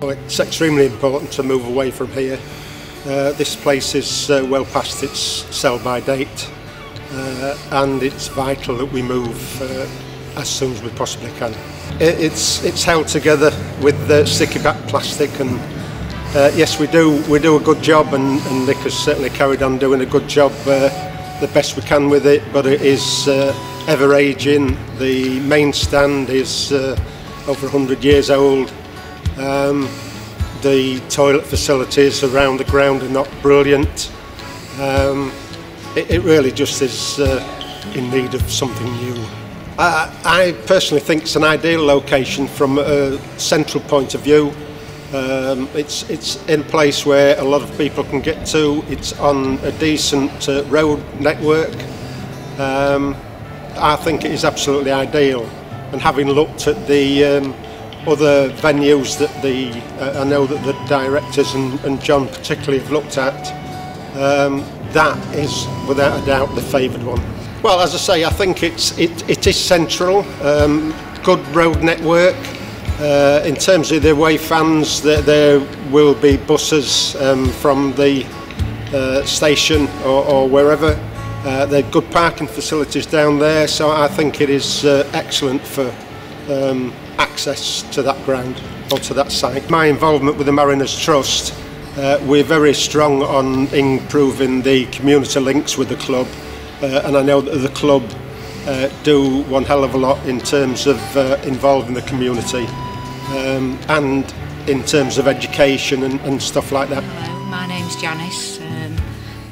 Well, it's extremely important to move away from here. This place is well past its sell-by date, and it's vital that we move as soon as we possibly can. It's held together with sticky back plastic, and yes, we do a good job, and Nick has certainly carried on doing a good job, the best we can with it. But it is ever aging. The main stand is over 100 years old. The toilet facilities around the ground are not brilliant. It really just is in need of something new. I personally think it's an ideal location from a central point of view. It's in a place where a lot of people can get to. It's on a decent road network. I think it is absolutely ideal. And having looked at the other venues that I know that the directors and John particularly have looked at, that is without a doubt the favoured one. Well, as I say, I think it is central, good road network. In terms of the away fans, there will be buses from the station or wherever. There are good parking facilities down there, so I think it is excellent for access to that ground or to that site. My involvement with the Mariners Trust, we're very strong on improving the community links with the club, and I know that the club do one hell of a lot in terms of involving the community and in terms of education and stuff like that. Hello, my name's Janice.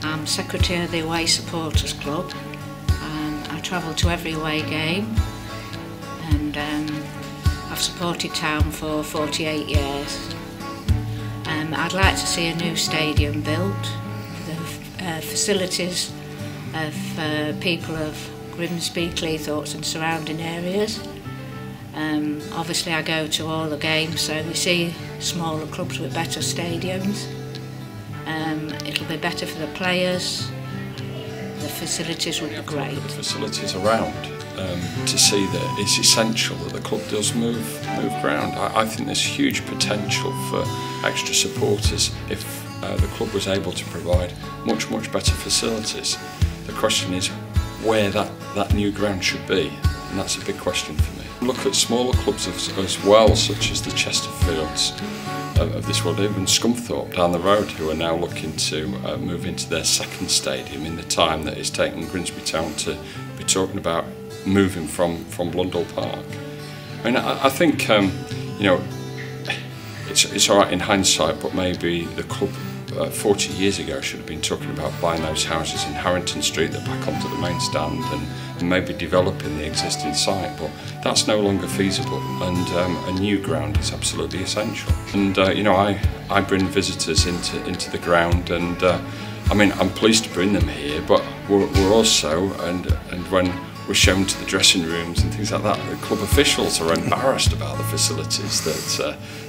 I'm secretary of the Away Supporters Club, and I travel to every away game, and I've supported town for 48 years. I'd like to see a new stadium built. The facilities of people of Grimsby, Cleethorpes and surrounding areas. Obviously I go to all the games, so we see smaller clubs with better stadiums. It'll be better for the players. The facilities would be great. The facilities around, to see that it's essential that the club does move ground. I think there's huge potential for extra supporters if the club was able to provide much better facilities. The question is where that new ground should be, and that's a big question for me. Look at smaller clubs as well, such as the Chesterfields of this world, even Scunthorpe down the road, who are now looking to move into their second stadium in the time that it's taken Grimsby Town to be talking about moving from Blundell Park. I mean, I think you know, it's all right in hindsight, but maybe the club 40 years ago should have been talking about buying those houses in Harrington Street that back onto the main stand and maybe developing the existing site, but that's no longer feasible, and a new ground is absolutely essential. And you know, I bring visitors into the ground, and I mean, I'm pleased to bring them here, but we're also, and when we're shown to the dressing rooms and things like that, the club officials are embarrassed about the facilities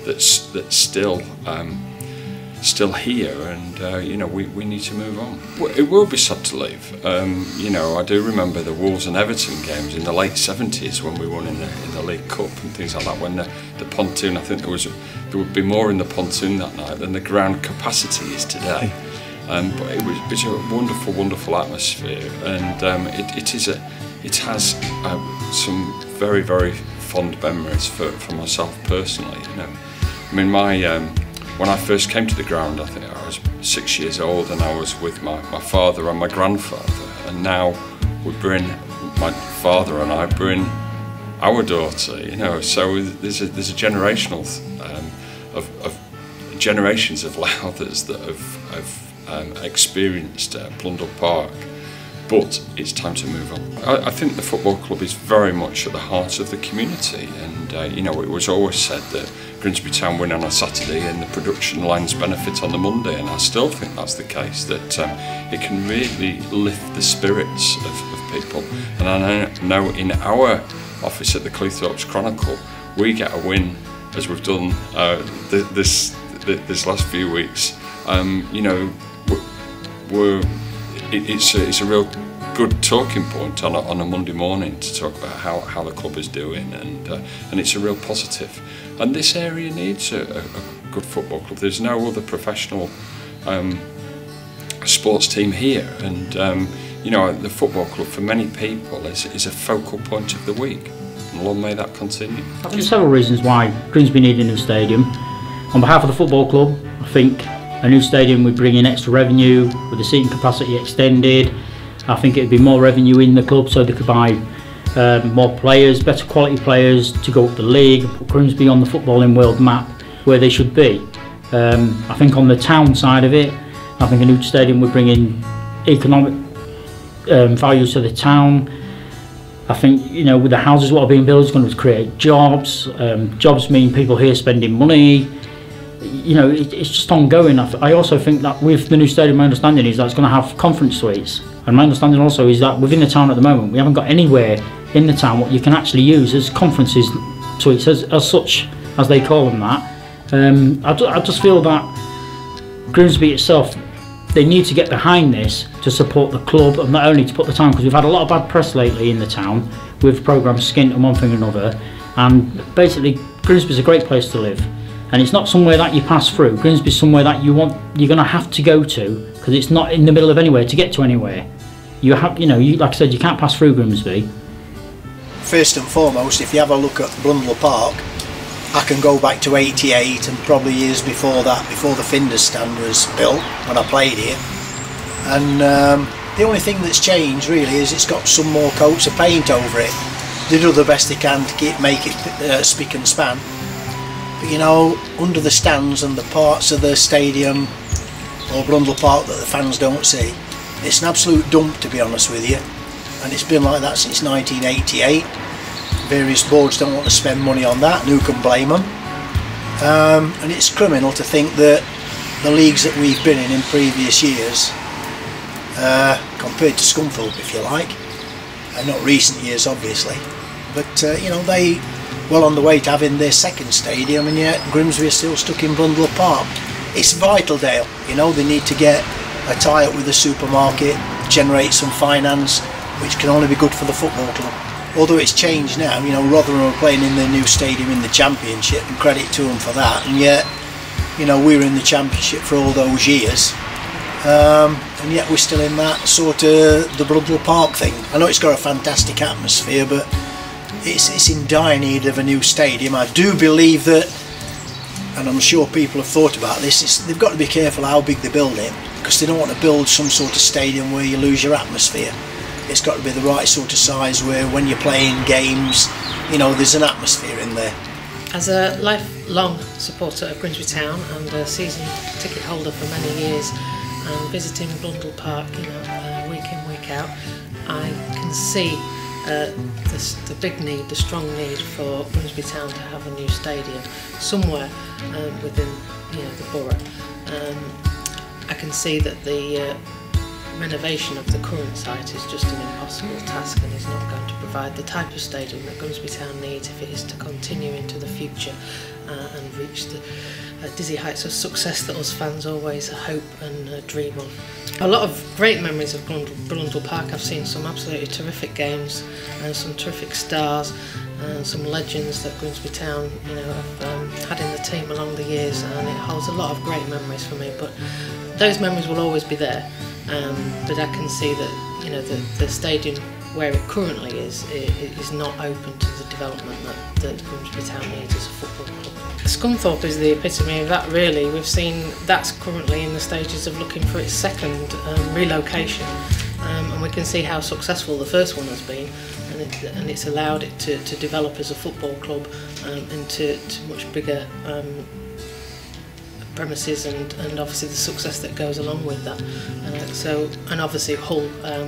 that's still here, and you know, we need to move on. It will be sad to leave. You know, I do remember the Wolves and Everton games in the late 70s when we won in the League Cup and things like that, when the pontoon, I think there would be more in the pontoon that night than the ground capacity is today. But it's a wonderful atmosphere, and it has some very fond memories for myself personally. You know, I mean, when I first came to the ground, I think I was 6 years old, and I was with my father and my grandfather, and now my father and I bring our daughter, you know, so there's a generational of generations of Lowthers that have experienced Blundell Park, but it's time to move on. I think the football club is very much at the heart of the community, and you know, it was always said that Grimsby Town win on a Saturday and the production lines benefit on the Monday, and I still think that's the case, that it can really lift the spirits of people. And I know in our office at the Cleethorpes Chronicle, we get a win, as we've done this last few weeks. You know, it's a real good talking point on a Monday morning to talk about how the club is doing, and it's a real positive. And this area needs a good football club. There's no other professional sports team here, and you know, the football club for many people is a focal point of the week, and long may that continue. I think there's several reasons why Grimsby need a new stadium. On behalf of the football club, I think a new stadium would bring in extra revenue with the seating capacity extended. I think it would be more revenue in the club, so they could buy more players, better quality players to go up the league, put Grimsby on the footballing world map where they should be. I think on the town side of it, I think a new stadium would bring in economic values to the town. I think, you know, with the houses what are being built, it's going to create jobs. Jobs mean people here spending money. You know, it's just ongoing. I also think that with the new stadium, my understanding is that it's going to have conference suites. And my understanding also is that within the town at the moment, we haven't got anywhere in the town what you can actually use as conferences suites, as such, as they call them that. I just feel that Grimsby itself, they need to get behind this to support the club, and not only to put the town, because we've had a lot of bad press lately in the town with programmes skint and one thing or another, and basically Grimsby's a great place to live, and it's not somewhere that you pass through. Grimsby's somewhere that you're going to have to go to, because it's not in the middle of anywhere to get to anywhere. You have, you know, like I said, you can't pass through Grimsby. First and foremost, if you have a look at Blundell Park, I can go back to '88 and probably years before that, before the Finders stand was built, when I played here. And the only thing that's changed really is it's got some more coats of paint over it. They do the best they can to make it spick and span. But you know, under the stands and the parts of the stadium or Blundell Park that the fans don't see, it's an absolute dump, to be honest with you. And it's been like that since 1988. Various boards don't want to spend money on that, and who can blame them? And it's criminal to think that the leagues that we've been in previous years, compared to Scunthorpe if you like, and not recent years obviously, but you know, they well on the way to having their second stadium, and yet Grimsby are still stuck in Blundell Park. It's vital, Dale, you know, they need to get a tie-up with the supermarket, generate some finance, which can only be good for the football club. Although it's changed now, you know, Rotherham are playing in their new stadium in the Championship, and credit to them for that, and yet, you know, we were in the Championship for all those years, and yet we're still in that sort of the Blundell Park thing. I know it's got a fantastic atmosphere, but it's in dire need of a new stadium. I do believe that, and I'm sure people have thought about this, they've got to be careful how big they build it, because they don't want to build some sort of stadium where you lose your atmosphere. It's got to be the right sort of size where when you're playing games, you know, there's an atmosphere in there. As a lifelong supporter of Grimsby Town and a season ticket holder for many years, and visiting Blundell Park, you know, week in, week out, I can see the big need, the strong need for Grimsby Town to have a new stadium somewhere within, you know, the borough. I can see that the renovation of the current site is just an impossible task, and is not going to provide the type of stadium that Grimsby Town needs if it is to continue into the future and reach the dizzy heights of success that us fans always hope and dream of. A lot of great memories of Blundell Park. I've seen some absolutely terrific games and some terrific stars and some legends that Grimsby Town, you know, have had in the team along the years, and it holds a lot of great memories for me. But those memories will always be there. But I can see that, you know, the stadium where it currently is not open to the development that Grimsby Town needs as a football club. Scunthorpe is the epitome of that, really. We've seen that's currently in the stages of looking for its second relocation, and we can see how successful the first one has been, and it's allowed it to develop as a football club into much bigger premises, and obviously the success that goes along with that. And obviously Hull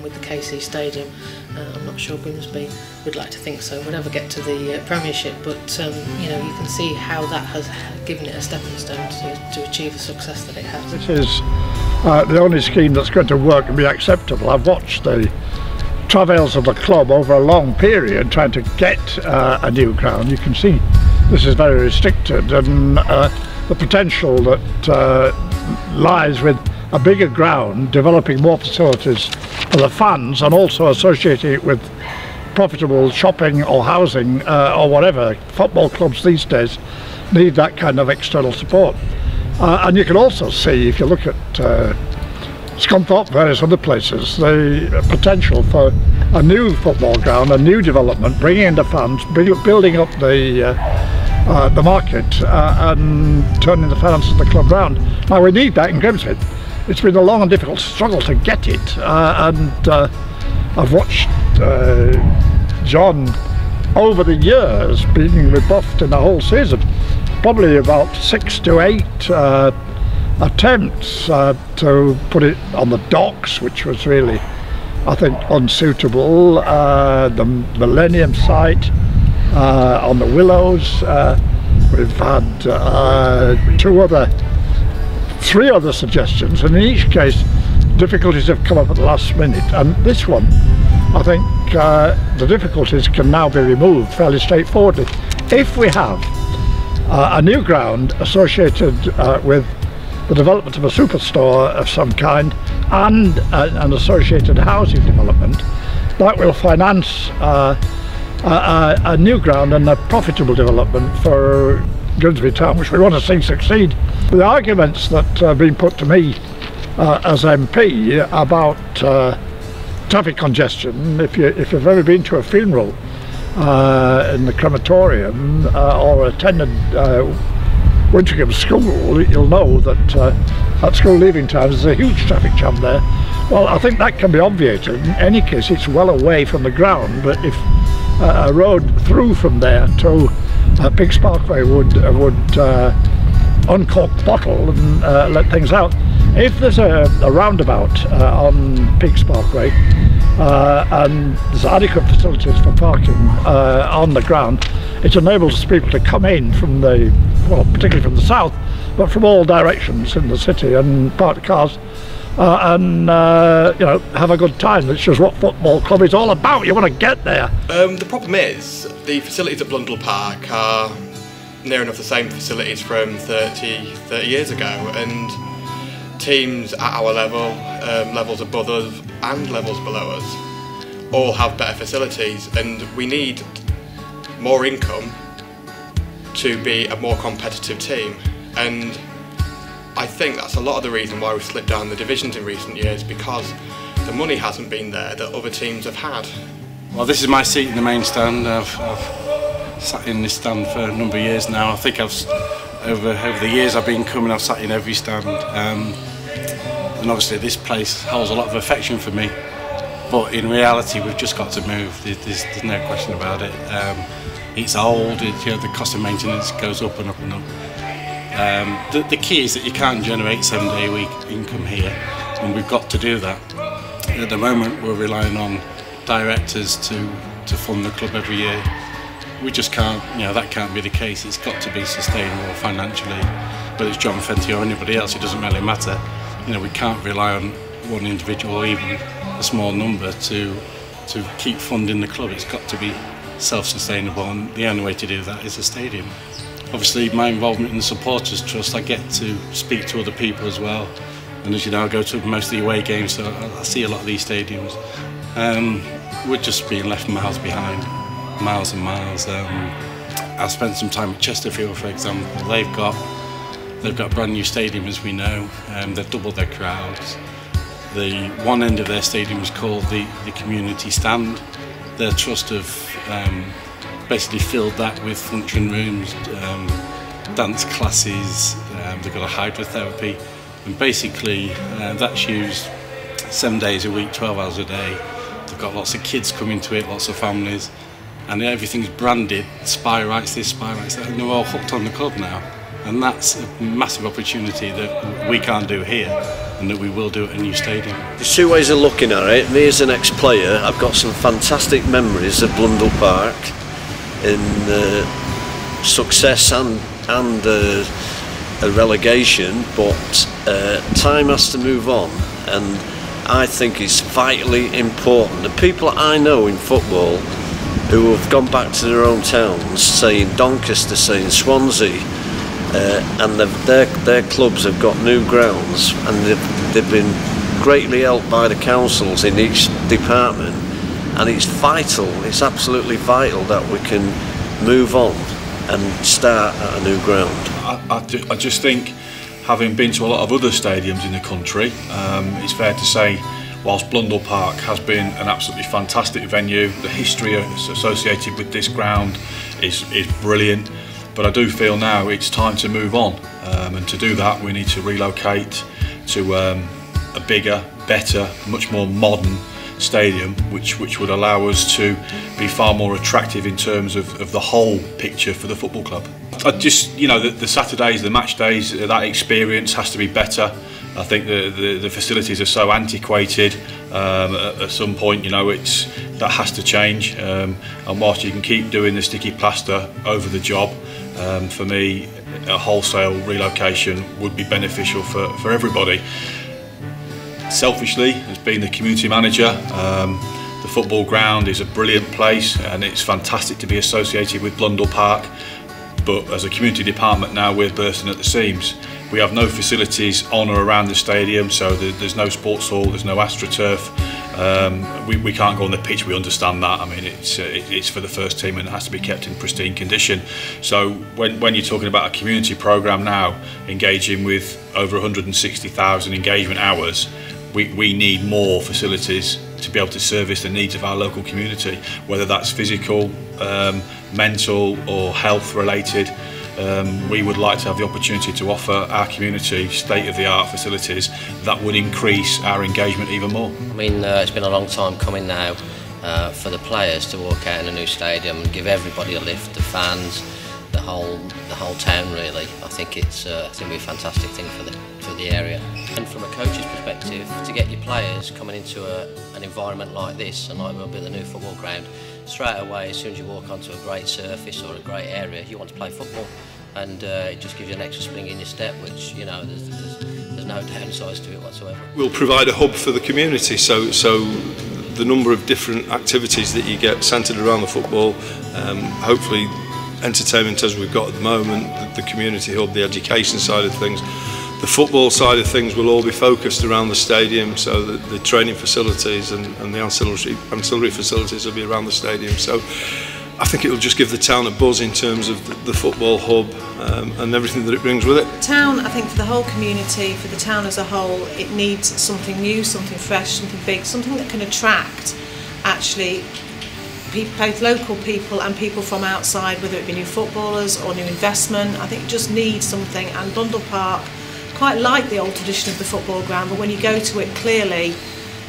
with the KC Stadium, I'm not sure Grimsby would like to think so, would ever get to the Premiership, but you know, you can see how that has given it a stepping stone to achieve the success that it has. This is the only scheme that's going to work and be acceptable. I've watched the travails of the club over a long period trying to get a new ground. You can see this is very restricted, and the potential that lies with a bigger ground, developing more facilities for the fans, and also associating it with profitable shopping or housing or whatever. Football clubs these days need that kind of external support. And you can also see, if you look at Scunthorpe, various other places, the potential for a new football ground, a new development, bringing in the fans, building up the market and turning the finances of the club round. Now we need that in Grimsby. It's been a long and difficult struggle to get it, and I've watched John over the years being rebuffed in the whole season. Probably about 6 to 8 attempts to put it on the docks, which was really, I think, unsuitable. The Millennium site, on the Willows. We've had 3 other suggestions, and in each case difficulties have come up at the last minute. And this one, I think the difficulties can now be removed fairly straightforwardly. If we have a new ground associated with the development of a superstore of some kind and an associated housing development, that will finance a new ground and a profitable development for Grimsby Town, which we want to see succeed. The arguments that have been put to me as MP about traffic congestion, if you've ever been to a funeral in the crematorium or attended Wintercombe School, you'll know that at school leaving times there's a huge traffic jam there. Well, I think that can be obviated. In any case, it's well away from the ground, but if a road through from there to Pigs Parkway would uncork the bottle and let things out. If there's a roundabout on Pigs Parkway and there's adequate facilities for parking on the ground, it enables people to come in from the, well, particularly from the south, but from all directions in the city and park cars and you know, have a good time, which is what football club is all about. You want to get there. The problem is the facilities at Blundell Park are near enough the same facilities from 30 years ago, and teams at our level, levels above us and levels below us all have better facilities, and we need more income to be a more competitive team. And I think that's a lot of the reason why we've slipped down the divisions in recent years, because the money hasn't been there that other teams have had. Well, this is my seat in the main stand. I've sat in this stand for a number of years now. I think over the years I've been coming, I've sat in every stand. And obviously this place holds a lot of affection for me. But in reality, we've just got to move. There's no question about it. It's old. You know, the cost of maintenance goes up and up and up. The key is that you can't generate 7-day-a-week income here, and we've got to do that. At the moment, we're relying on directors to fund the club every year. We just can't, you know, that can't be the case. It's got to be sustainable financially. Whether it's John Fenty or anybody else, it doesn't really matter. You know, we can't rely on one individual or even a small number to keep funding the club. It's got to be self-sustainable, and the only way to do that is a stadium. Obviously, my involvement in the Supporters Trust, I get to speak to other people as well. And as you know, I go to most of the away games, so I see a lot of these stadiums. We're just being left miles behind, miles and miles. I spent some time at Chesterfield, for example. They've got a brand new stadium, as we know. They've doubled their crowds. The one end of their stadium is called the community stand. Their trust have basically filled that with function rooms, dance classes. They've got a hydrotherapy, and basically that's used 7 days a week, 12 hours a day. They've got lots of kids coming to it, lots of families, and everything's branded, Spy Rights this, Spy Rights that, and they're all hooked on the club now. And that's a massive opportunity that we can't do here, and that we will do at a new stadium. There's two ways of looking at it. Me as an ex-player, I've got some fantastic memories of Blundell Park in success and a relegation, but time has to move on, and I think it's vitally important. The people I know in football who have gone back to their own towns, saying Doncaster, saying Swansea, and their clubs have got new grounds, and they've been greatly helped by the councils in each department, and it's vital, it's absolutely vital that we can move on and start at a new ground. I just think having been to a lot of other stadiums in the country, it's fair to say, whilst Blundell Park has been an absolutely fantastic venue, the history associated with this ground is brilliant, but I do feel now it's time to move on, and to do that we need to relocate to a bigger, better, much more modern stadium, which would allow us to be far more attractive in terms of the whole picture for the football club. I just, you know, the Saturdays, the match days, that experience has to be better. I think the facilities are so antiquated. At some point, you know, that has to change. And whilst you can keep doing the sticky plaster over the job, for me, a wholesale relocation would be beneficial for everybody. Selfishly, as being the community manager, the football ground is a brilliant place and it's fantastic to be associated with Blundell Park, but as a community department now we're bursting at the seams. We have no facilities on or around the stadium, so there's no sports hall, there's no AstroTurf. We can't go on the pitch, we understand that. I mean, it's for the first team and it has to be kept in pristine condition. So when you're talking about a community programme now, engaging with over 160,000 engagement hours, we need more facilities to be able to service the needs of our local community, whether that's physical, mental or health related. We would like to have the opportunity to offer our community state-of-the-art facilities that would increase our engagement even more. I mean, it's been a long time coming now for the players to walk out in a new stadium and give everybody a lift, the fans, the whole town really. I think it's going to be a fantastic thing for the area. And from a coach's perspective, to get your players coming into an environment like this, and like will be the new football ground, straight away as soon as you walk onto a great surface or a great area, you want to play football, and it just gives you an extra spring in your step, which, you know, there's no downsides to it whatsoever. We'll provide a hub for the community, so the number of different activities that you get centred around the football, hopefully entertainment as we've got at the moment, the community hub, the education side of things. The football side of things will all be focused around the stadium, so the training facilities and the ancillary facilities will be around the stadium. So I think it will just give the town a buzz in terms of the football hub and everything that it brings with it. The town, I think for the whole community, for the town as a whole, it needs something new, something fresh, something big, something that can attract actually both local people and people from outside, whether it be new footballers or new investment. I think it just needs something, and Blundell Park, quite like the old tradition of the football ground, but when you go to it, clearly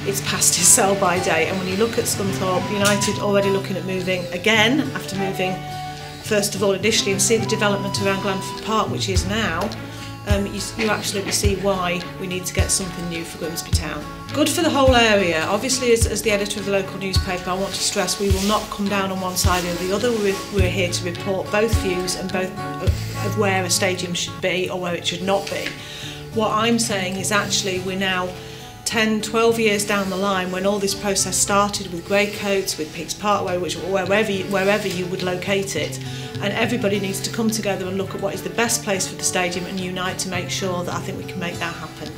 it's past its sell by date. And when you look at Scunthorpe United already looking at moving again, after moving first of all initially, and see the development around Glanford Park, which is now, you absolutely see why we need to get something new for Grimsby Town. Good for the whole area. Obviously, as the editor of the local newspaper, I want to stress we will not come down on one side or the other. We're here to report both views and both of where a stadium should be or where it should not be. What I'm saying is actually we're now 10, 12 years down the line when all this process started with Greycoats, with Peaks Parkway, wherever you would locate it, and everybody needs to come together and look at what is the best place for the stadium and unite to make sure that I think we can make that happen.